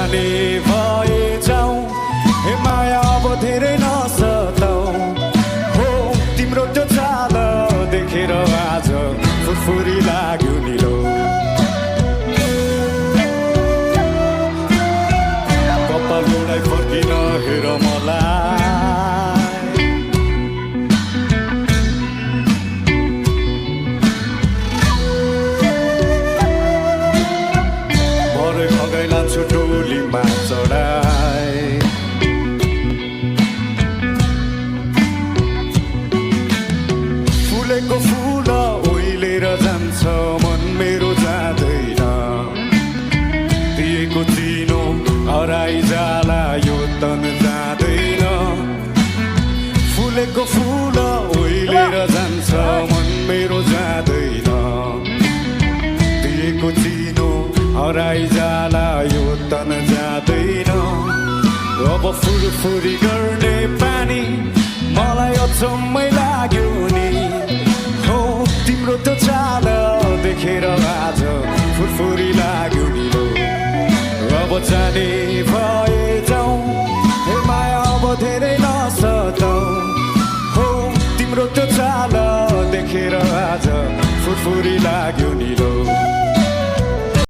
जाने भए जाऊ हे माया अब धेरै नसताऊ हो तिम्रो त्यो चाल देखेर आज फुरफुरी लाग्यो निलो कपालुलाई फर्किन हेर मलाई भरे खगै लान्छु टोलीमा चढाई फुलेको फुल ओइलेर जान्छ मन मेरो जाँदैन दिएको चिनो हराइ जाला यो तन जाँदैन फुलेको फुल ओइलेर जान्छ मन मेरो जाँदैन दिएको चिनो हराइ जाला यो तन जाँदैन अब फुरफुरी गर्ने पानी मलाई अचम्मै लाग्यो नि हो तिम्रो त्यो चाल देखेर आज फुरफुरी लाग्यो नि अब जाने भए जाऊ हे माया अब धेरै नसताऊ हो तिम्रो त्यो चाल देखेर आज फुरफुरी लाग्यो नि